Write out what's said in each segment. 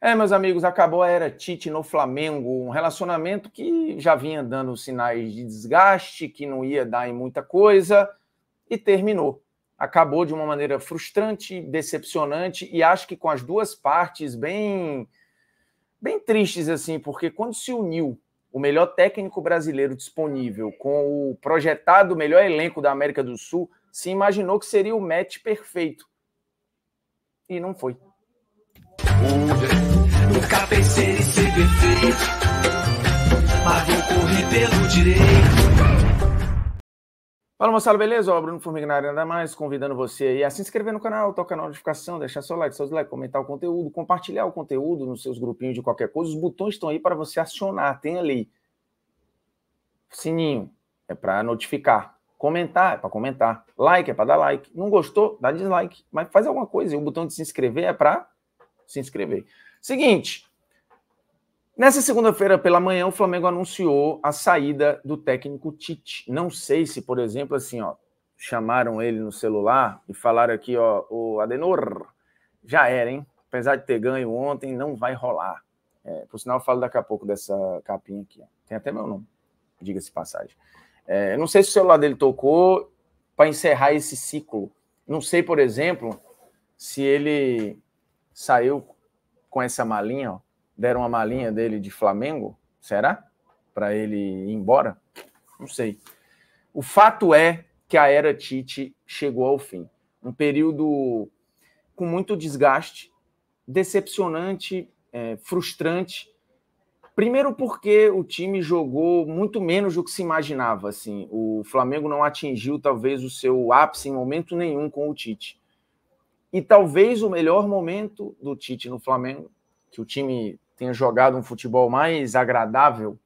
Meus amigos, acabou a era Tite no Flamengo, um relacionamento que já vinha dando sinais de desgaste, que não ia dar em muita coisa, e terminou. Acabou de uma maneira frustrante, decepcionante, e acho que com as duas partes bem tristes, assim, porque quando se uniu o melhor técnico brasileiro disponível com o projetado melhor elenco da América do Sul, se imaginou que seria o match perfeito. E não foi. Nunca pensei em ser perfeito, mas vou correr pelo direito. Fala, moçada, beleza? Ó, Bruno Formiga na área, nada mais, convidando você aí a se inscrever no canal, tocar na notificação, deixar seu like, seus likes, comentar o conteúdo, compartilhar o conteúdo nos seus grupinhos de qualquer coisa. Os botões estão aí para você acionar, tem ali. Sininho é para notificar. Comentar é para comentar. Like é para dar like. Não gostou? Dá dislike. Mas faz alguma coisa. E o botão de se inscrever é para se inscrever. Seguinte. Nessa segunda-feira pela manhã, o Flamengo anunciou a saída do técnico Tite. Não sei se, por exemplo, assim, ó, chamaram ele no celular e falaram aqui, ó, o Adenor, já era, hein? Apesar de ter ganho ontem, não vai rolar. Por sinal, eu falo daqui a pouco dessa capinha aqui. Ó. Tem até meu nome, diga-se passagem. Não sei se o celular dele tocou para encerrar esse ciclo. Não sei, por exemplo, se ele saiu com essa malinha, ó. Deram uma malinha dele de Flamengo, será? Para ele ir embora? Não sei. O fato é que a era Tite chegou ao fim. Um período com muito desgaste, decepcionante, frustrante. Primeiro porque o time jogou muito menos do que se imaginava. Assim. O Flamengo não atingiu talvez o seu ápice em momento nenhum com o Tite. E talvez o melhor momento do Tite no Flamengo, que o time tenha jogado um futebol mais agradável,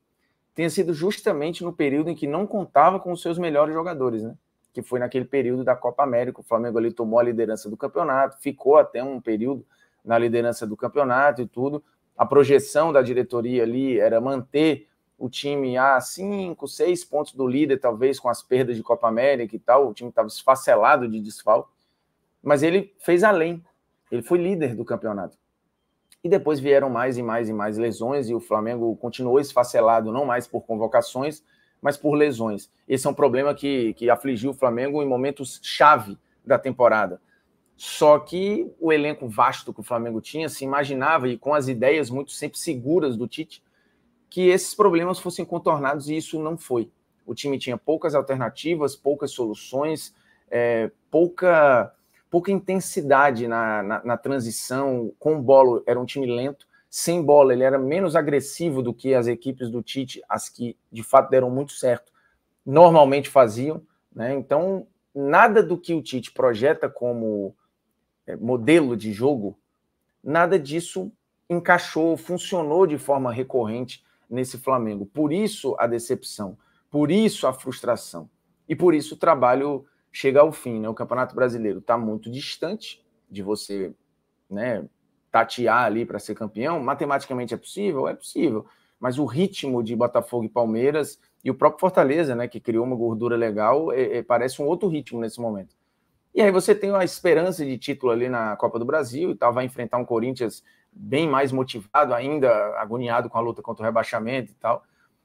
tenha sido justamente no período em que não contava com os seus melhores jogadores, né? Que foi naquele período da Copa América. O Flamengo ali tomou a liderança do campeonato, ficou até um período na liderança do campeonato e tudo. A projeção da diretoria ali era manter o time a 5, 6 pontos do líder, talvez com as perdas de Copa América e tal. O time estava esfacelado de desfalque, mas ele fez além. Ele foi líder do campeonato. E depois vieram mais e mais e mais lesões e o Flamengo continuou esfacelado, não mais por convocações, mas por lesões. Esse é um problema que afligiu o Flamengo em momentos-chave da temporada. Só que o elenco vasto que o Flamengo tinha, se imaginava, e com as ideias muito sempre seguras do Tite, que esses problemas fossem contornados, e isso não foi. O time tinha poucas alternativas, poucas soluções, pouca intensidade na transição. Com bola era um time lento, sem bola ele era menos agressivo do que as equipes do Tite, as que de fato deram muito certo, normalmente faziam, né? Então nada do que o Tite projeta como modelo de jogo, nada disso encaixou, funcionou de forma recorrente nesse Flamengo. Por isso a decepção, por isso a frustração e por isso o trabalho chega ao fim, né? O Campeonato Brasileiro está muito distante de você, né, tatear ali para ser campeão. Matematicamente é possível, mas o ritmo de Botafogo e Palmeiras e o próprio Fortaleza, né, que criou uma gordura legal, parece um outro ritmo nesse momento. E aí você tem a esperança de título ali na Copa do Brasil e tal, vai enfrentar um Corinthians bem mais motivado ainda, agoniado com a luta contra o rebaixamento e tal.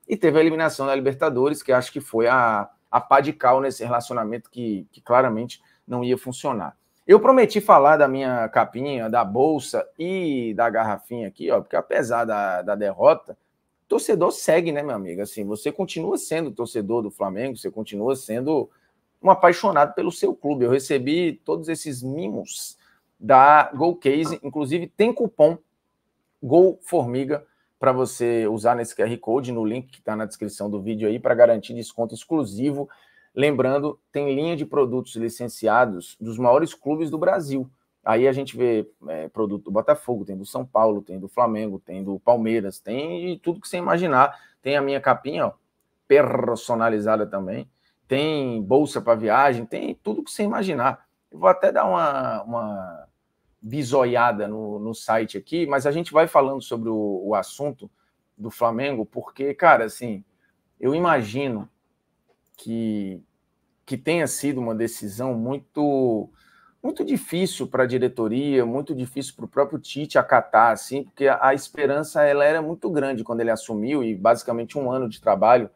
E teve a eliminação da Libertadores, que acho que foi a pá de cal nesse relacionamento que claramente não ia funcionar. Eu prometi falar da minha capinha, da bolsa e da garrafinha aqui, ó, porque apesar da derrota, o torcedor segue, né, meu amigo? Assim, você continua sendo torcedor do Flamengo, você continua sendo um apaixonado pelo seu clube. Eu recebi todos esses mimos da GoCase, inclusive tem cupom GOFORMIGA para você usar nesse QR Code, no link que está na descrição do vídeo aí, para garantir desconto exclusivo. Lembrando, tem linha de produtos licenciados dos maiores clubes do Brasil. Aí a gente vê produto do Botafogo, tem do São Paulo, tem do Flamengo, tem do Palmeiras, tem de tudo que você imaginar. Tem a minha capinha, ó, personalizada também. Tem bolsa para viagem, tem tudo que você imaginar. Eu vou até dar uma bisoiada no site aqui, mas a gente vai falando sobre o assunto do Flamengo, porque, cara, assim, eu imagino que tenha sido uma decisão muito muito difícil para a diretoria, muito difícil para o próprio Tite acatar, assim, porque a esperança ela era muito grande quando ele assumiu, e basicamente 1 ano de trabalho,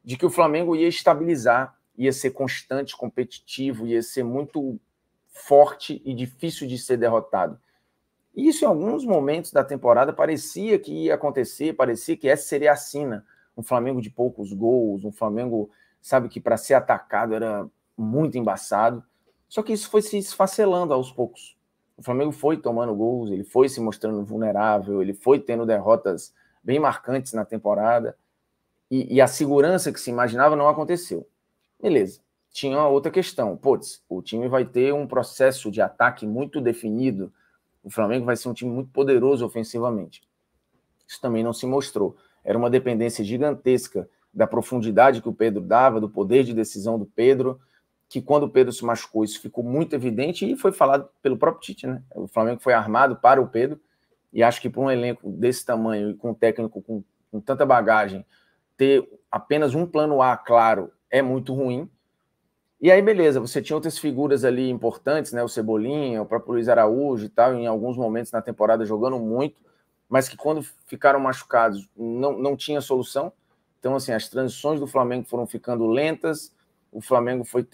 de que o Flamengo ia estabilizar, ia ser constante, competitivo, ia ser muito forte e difícil de ser derrotado. E isso, em alguns momentos da temporada, parecia que ia acontecer, parecia que essa seria a sina. Um Flamengo de poucos gols, um Flamengo, sabe, que para ser atacado era muito embaçado. Só que isso foi se esfacelando aos poucos. O Flamengo foi tomando gols, ele foi se mostrando vulnerável, ele foi tendo derrotas bem marcantes na temporada, e a segurança que se imaginava não aconteceu. Beleza. Tinha uma outra questão. Putz, o time vai ter um processo de ataque muito definido, o Flamengo vai ser um time muito poderoso ofensivamente. Isso também não se mostrou. Era uma dependência gigantesca da profundidade que o Pedro dava, do poder de decisão do Pedro, que quando o Pedro se machucou, isso ficou muito evidente e foi falado pelo próprio Tite, né? O Flamengo foi armado para o Pedro, e acho que para um elenco desse tamanho e com um técnico com tanta bagagem, ter apenas um plano A claro é muito ruim. E aí, beleza, você tinha outras figuras ali importantes, né? O Cebolinha, o próprio Luiz Araújo e tal, em alguns momentos na temporada jogando muito, mas que quando ficaram machucados não tinha solução. Então, assim, as transições do Flamengo foram ficando lentas, o Flamengo foi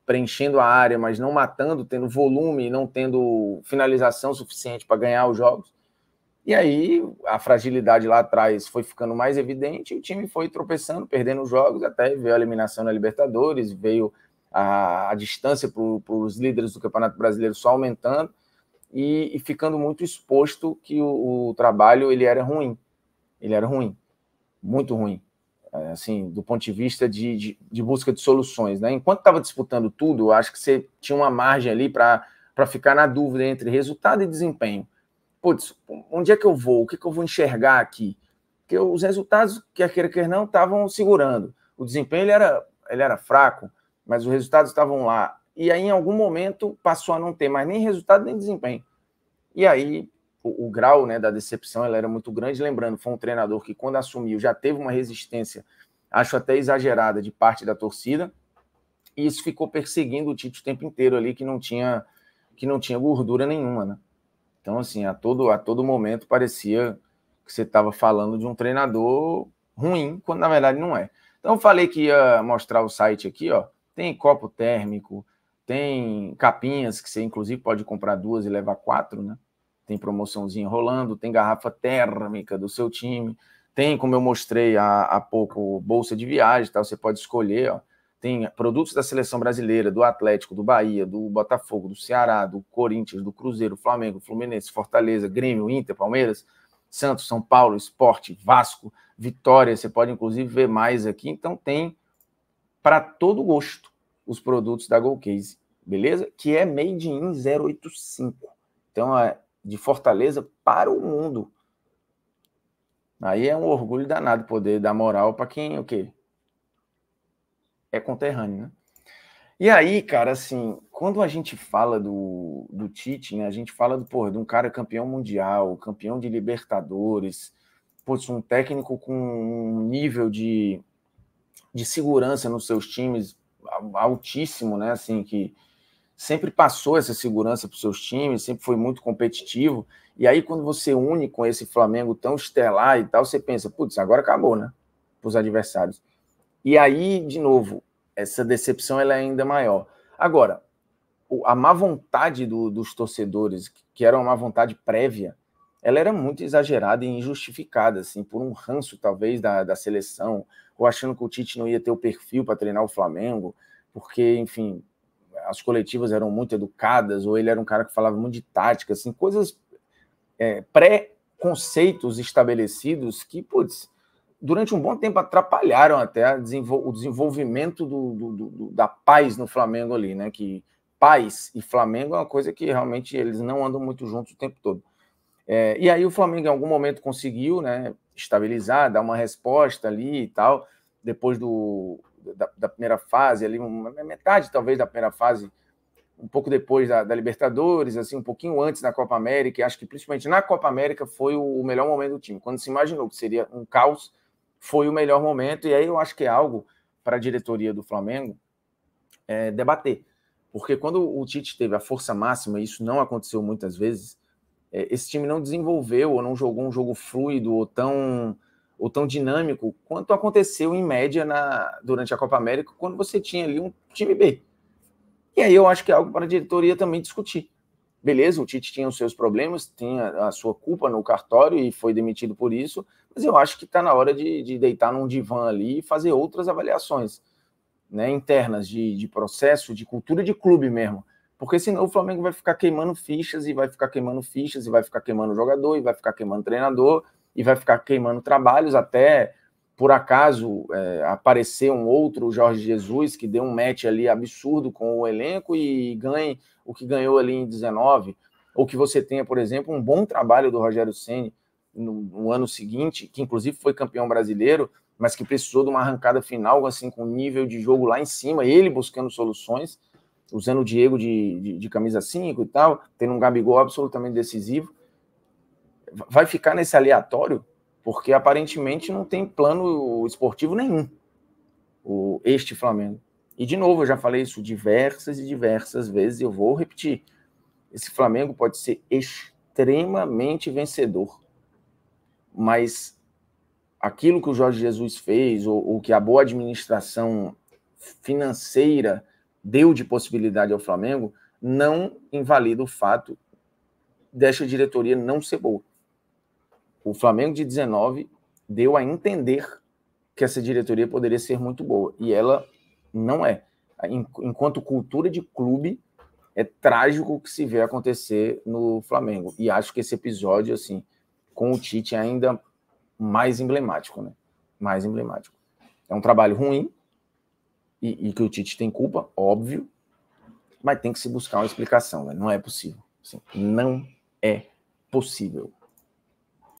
preenchendo a área, mas não matando, tendo volume e não tendo finalização suficiente para ganhar os jogos. E aí a fragilidade lá atrás foi ficando mais evidente e o time foi tropeçando, perdendo os jogos, até veio a eliminação na Libertadores, veio a distância para os líderes do Campeonato Brasileiro só aumentando e ficando muito exposto que o trabalho ele era ruim, muito ruim, assim, do ponto de vista de busca de soluções, né? Enquanto estava disputando tudo, eu acho que você tinha uma margem ali para ficar na dúvida entre resultado e desempenho. Putz, onde é que eu vou? O que eu vou enxergar aqui? Porque os resultados, quer queira, quer não, estavam segurando. O desempenho ele era fraco, mas os resultados estavam lá. E aí, em algum momento, passou a não ter mais nem resultado nem desempenho. E aí, o grau, né, da decepção ela era muito grande. Lembrando, foi um treinador que, quando assumiu, já teve uma resistência, acho até exagerada, de parte da torcida. E isso ficou perseguindo o Tite o tempo inteiro ali, que não tinha gordura nenhuma, né? Então, assim, a todo momento parecia que você estava falando de um treinador ruim, quando na verdade não é. Então, eu falei que ia mostrar o site aqui, ó. Tem copo térmico, tem capinhas que você, inclusive, pode comprar 2 e levar 4, né? Tem promoçãozinha rolando, tem garrafa térmica do seu time, tem, como eu mostrei há pouco, bolsa de viagem, tá? Você pode escolher, ó. Tem produtos da seleção brasileira, do Atlético, do Bahia, do Botafogo, do Ceará, do Corinthians, do Cruzeiro, Flamengo, Fluminense, Fortaleza, Grêmio, Inter, Palmeiras, Santos, São Paulo, Sport, Vasco, Vitória. Você pode, inclusive, ver mais aqui. Então, tem para todo gosto os produtos da Golcase, beleza? Que é made in 085. Então, é de Fortaleza para o mundo. Aí é um orgulho danado poder dar moral para quem, o quê? É conterrâneo, né? E aí, cara, assim, quando a gente fala do Tite, né, a gente fala de um cara campeão mundial, campeão de Libertadores, um técnico com um nível de segurança nos seus times altíssimo, né, assim, que sempre passou essa segurança para os seus times, sempre foi muito competitivo, e aí quando você une com esse Flamengo tão estelar e tal, você pensa, putz, agora acabou, né, para os adversários. E aí, de novo, essa decepção ela é ainda maior. Agora, a má vontade dos torcedores, que era uma má vontade prévia, ela era muito exagerada e injustificada, assim, por um ranço, talvez, da seleção, ou achando que o Tite não ia ter o perfil para treinar o Flamengo, porque, enfim, as coletivas eram muito educadas, ou ele era um cara que falava muito de tática, assim, coisas pré-conceitos estabelecidos que, putz, durante um bom tempo atrapalharam até o desenvolvimento da paz no Flamengo ali, né? Que paz e Flamengo é uma coisa que realmente eles não andam muito juntos o tempo todo. E aí o Flamengo em algum momento conseguiu, né, estabilizar, dar uma resposta ali e tal, depois da primeira fase, ali, metade talvez da primeira fase, um pouco depois da Libertadores, assim, um pouquinho antes da Copa América, e acho que principalmente na Copa América foi o melhor momento do time. Quando se imaginou que seria um caos, foi o melhor momento, e aí eu acho que é algo para a diretoria do Flamengo debater. Porque quando o Tite teve a força máxima, e isso não aconteceu muitas vezes, esse time não desenvolveu ou não jogou um jogo fluido ou tão dinâmico quanto aconteceu em média durante a Copa América, quando você tinha ali um time B. E aí eu acho que é algo para a diretoria também discutir. Beleza, o Tite tinha os seus problemas, tinha a sua culpa no cartório e foi demitido por isso, mas eu acho que está na hora de deitar num divã ali e fazer outras avaliações, né, internas de processo, de cultura de clube mesmo. Porque senão o Flamengo vai ficar queimando fichas e vai ficar queimando fichas e vai ficar queimando jogador e vai ficar queimando treinador e vai ficar queimando trabalhos até, por acaso, aparecer um outro Jorge Jesus que deu um match ali absurdo com o elenco e ganhe o que ganhou ali em 19, ou que você tenha, por exemplo, um bom trabalho do Rogério Ceni no ano seguinte, que inclusive foi campeão brasileiro, mas que precisou de uma arrancada final, assim, com nível de jogo lá em cima, ele buscando soluções, usando o Diego de camisa 5 e tal, tendo um Gabigol absolutamente decisivo. Vai ficar nesse aleatório, porque aparentemente não tem plano esportivo nenhum, este Flamengo. E, de novo, eu já falei isso diversas e diversas vezes, e eu vou repetir. Esse Flamengo pode ser extremamente vencedor, mas aquilo que o Jorge Jesus fez, ou que a boa administração financeira deu de possibilidade ao Flamengo, não invalida o fato desta diretoria não ser boa. O Flamengo de 19 deu a entender que essa diretoria poderia ser muito boa, e ela não é. Enquanto cultura de clube, é trágico o que se vê acontecer no Flamengo. E acho que esse episódio, assim, com o Tite, é ainda mais emblemático, né? Mais emblemático. É um trabalho ruim, e que o Tite tem culpa, óbvio, mas tem que se buscar uma explicação, né? Não é possível. Assim, não é possível.